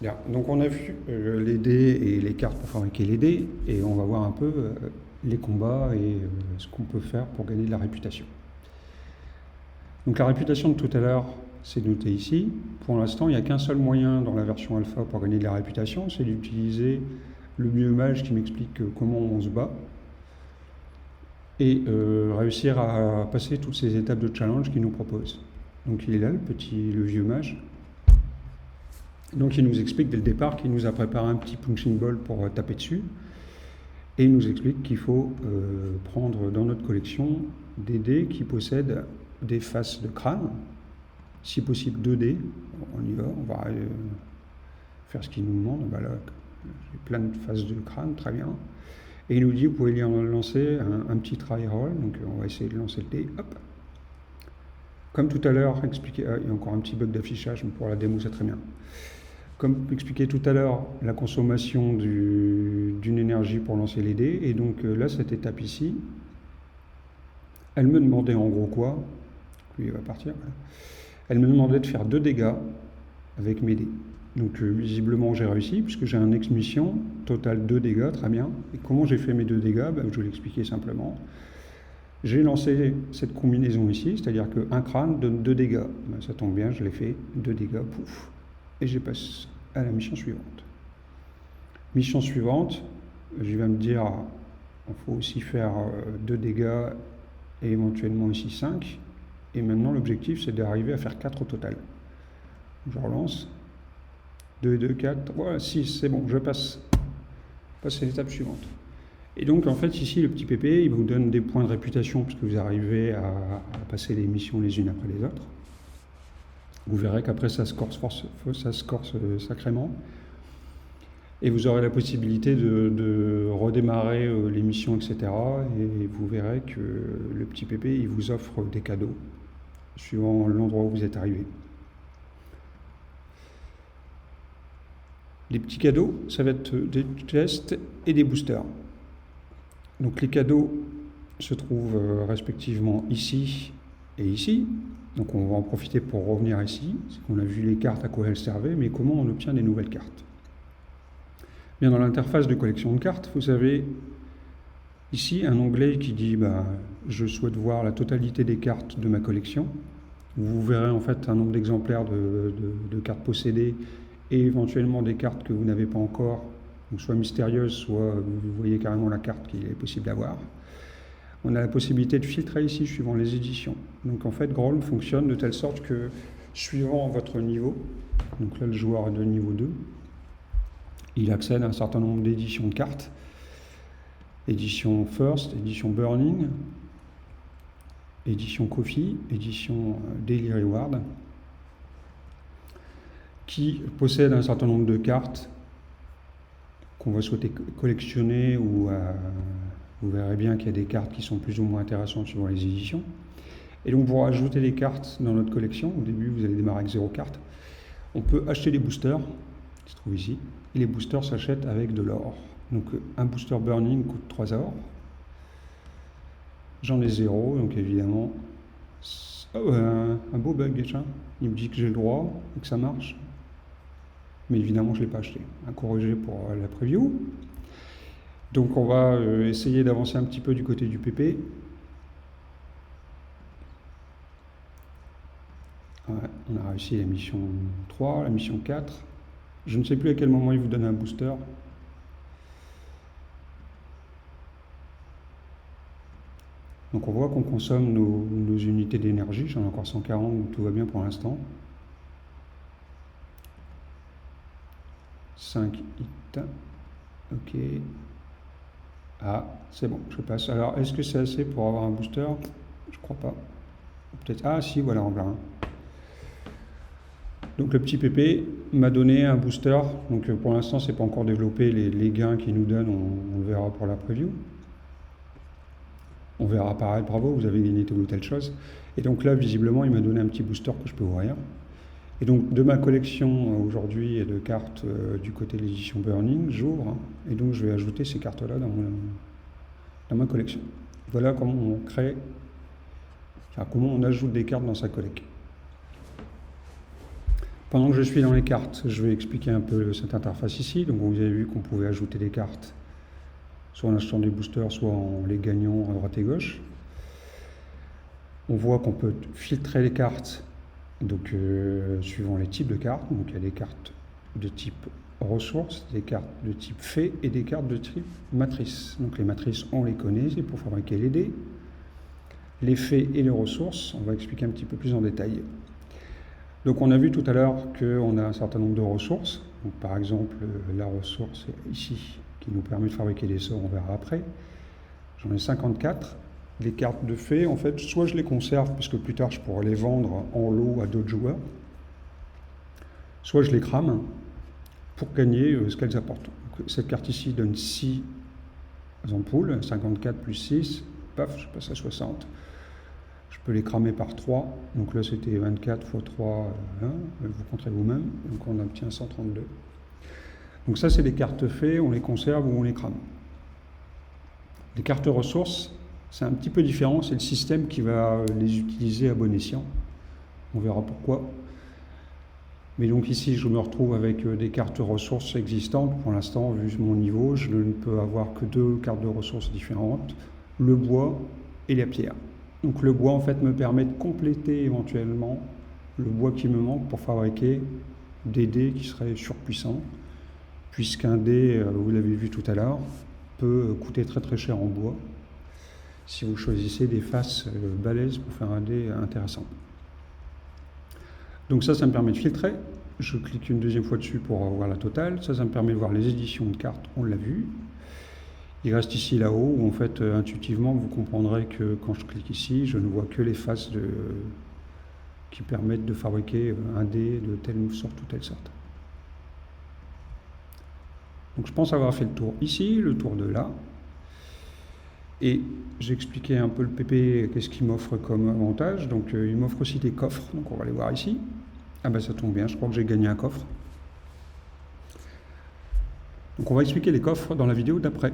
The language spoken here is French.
Bien. Donc on a vu les dés et les cartes pour fabriquer les dés, et on va voir un peu les combats et ce qu'on peut faire pour gagner de la réputation. Donc la réputation de tout à l'heure, c'est noté ici. Pour l'instant, il n'y a qu'un seul moyen dans la version alpha pour gagner de la réputation, c'est d'utiliser le biomage qui m'explique comment on se bat, et réussir à passer toutes ces étapes de challenge qu'il nous propose. Donc il est là, le vieux mage. Donc il nous explique dès le départ qu'il nous a préparé un petit punching ball pour taper dessus. Et il nous explique qu'il faut prendre dans notre collection des dés qui possèdent des faces de crâne, si possible 2 dés. On y va, on va faire ce qu'il nous demande. Ben là, j'ai plein de faces de crâne, très bien. Et il nous dit, vous pouvez lancer un petit try roll, donc on va essayer de lancer le dé, hop. Comme tout à l'heure, expliqué, il y a encore un petit bug d'affichage, mais pour la démo c'est très bien. Comme expliqué tout à l'heure, la consommation d'une énergie pour lancer les dés, et donc là, cette étape ici, elle me demandait en gros quoi? Lui, il va partir, voilà. Elle me demandait de faire 2 dégâts avec mes dés. Donc visiblement j'ai réussi, puisque j'ai un ex-mission, total 2 dégâts, très bien. Et comment j'ai fait mes 2 dégâts? Je vais l'expliquer simplement. J'ai lancé cette combinaison ici, c'est-à-dire qu'un crâne donne 2 dégâts. Ça tombe bien, je l'ai fait, 2 dégâts, pouf. Et je passe à la mission suivante. Mission suivante, je vais me dire, il faut aussi faire 2 dégâts et éventuellement ici 5. Et maintenant l'objectif c'est d'arriver à faire 4 au total. Je relance. 2, 2, 4, voilà, 6, c'est bon, je passe. Passe à l'étape suivante. Et donc en fait ici le petit pépé, il vous donne des points de réputation puisque vous arrivez à passer les missions les unes après les autres. Vous verrez qu'après ça se corse sacrément. Et vous aurez la possibilité de redémarrer les missions, etc. Et vous verrez que le petit pépé, il vous offre des cadeaux suivant l'endroit où vous êtes arrivé. Les petits cadeaux, ça va être des tests et des boosters. Donc les cadeaux se trouvent respectivement ici et ici. Donc on va en profiter pour revenir ici. C'est qu'on a vu les cartes, à quoi elles servaient, mais comment on obtient des nouvelles cartes. Bien, dans l'interface de collection de cartes, vous avez ici un onglet qui dit je souhaite voir la totalité des cartes de ma collection. Vous verrez en fait un nombre d'exemplaires de cartes possédées et éventuellement des cartes que vous n'avez pas encore, donc soit mystérieuses, soit vous voyez carrément la carte qu'il est possible d'avoir. On a la possibilité de filtrer ici suivant les éditions. Donc en fait, Groll fonctionne de telle sorte que suivant votre niveau, donc là le joueur est de niveau 2, il accède à un certain nombre d'éditions de cartes. Édition First, édition Burning, édition Coffee, édition Daily Reward, qui possède un certain nombre de cartes qu'on va souhaiter collectionner, ou vous verrez bien qu'il y a des cartes qui sont plus ou moins intéressantes suivant les éditions. Et donc pour ajouter des cartes dans notre collection, au début vous allez démarrer avec 0 cartes, on peut acheter des boosters, qui se trouvent ici, et les boosters s'achètent avec de l'or. Donc un booster Burning coûte 3 or. J'en ai 0, donc évidemment, un beau bug déjà. Il me dit que j'ai le droit et que ça marche. Mais évidemment, je ne l'ai pas acheté. À corriger pour la preview. Donc on va essayer d'avancer un petit peu du côté du PP. Ouais, on a réussi la mission 3, la mission 4. Je ne sais plus à quel moment il vous donne un booster. Donc on voit qu'on consomme nos unités d'énergie. J'en ai encore 140, donc tout va bien pour l'instant. 5 hits. Ok. Ah, c'est bon, je passe. Alors, est-ce que c'est assez pour avoir un booster? Je crois pas. Peut-être. Ah, si, voilà, on verra un. Donc le petit pépé m'a donné un booster. Donc pour l'instant, c'est pas encore développé. Les gains qu'il nous donne, on le verra pour la preview. On verra apparaître, bravo, vous avez gagné telle ou telle chose. Et donc là, visiblement, il m'a donné un petit booster que je peux ouvrir. Et donc, de ma collection aujourd'hui de cartes du côté de l'édition Burning, j'ouvre. Et donc, je vais ajouter ces cartes-là dans ma collection. Voilà comment on crée, comment on ajoute des cartes dans sa collection. Pendant que je suis dans les cartes, je vais expliquer un peu cette interface ici. Donc vous avez vu qu'on pouvait ajouter des cartes, soit en achetant des boosters, soit en les gagnant à droite et gauche. On voit qu'on peut filtrer les cartes donc, suivant les types de cartes. Donc il y a des cartes de type ressources, des cartes de type fait et des cartes de type matrice. Donc les matrices, on les connaît, c'est pour fabriquer les dés. Les faits et les ressources, on va expliquer un petit peu plus en détail. Donc on a vu tout à l'heure qu'on a un certain nombre de ressources. Donc, par exemple, la ressource ici qui nous permet de fabriquer des sorts, on verra après. J'en ai 54. Les cartes de fait, en fait, soit je les conserve, puisque plus tard je pourrai les vendre en lot à d'autres joueurs, soit je les crame pour gagner ce qu'elles apportent. Donc, cette carte ici donne 6 ampoules, 54 plus 6, paf, je passe à 60. Je peux les cramer par 3, donc là c'était 24 x 3, vous compterez vous-même, donc on obtient 132. Donc ça c'est des cartes faites, on les conserve ou on les crame. Les cartes ressources, c'est un petit peu différent, c'est le système qui va les utiliser à bon escient. On verra pourquoi. Mais donc ici, je me retrouve avec des cartes ressources existantes. Pour l'instant, vu mon niveau, je ne peux avoir que 2 cartes de ressources différentes, le bois et la pierre. Donc le bois, en fait, me permet de compléter éventuellement le bois qui me manque pour fabriquer des dés qui seraient surpuissants, puisqu'un dé, vous l'avez vu tout à l'heure, peut coûter très très cher en bois, si vous choisissez des faces balèzes pour faire un dé intéressant. Donc ça me permet de filtrer. Je clique une deuxième fois dessus pour voir la totale. Ça me permet de voir les éditions de cartes, on l'a vu. Il reste ici là-haut, où en fait, intuitivement, vous comprendrez que quand je clique ici, je ne vois que les faces qui permettent de fabriquer un dé de telle sorte ou telle sorte. Donc je pense avoir fait le tour ici, le tour de là. Et j'ai expliqué un peu le PP, qu'est-ce qu'il m'offre comme avantage. Donc il m'offre aussi des coffres, donc on va les voir ici. Ah ben ça tombe bien, je crois que j'ai gagné un coffre. Donc on va expliquer les coffres dans la vidéo d'après.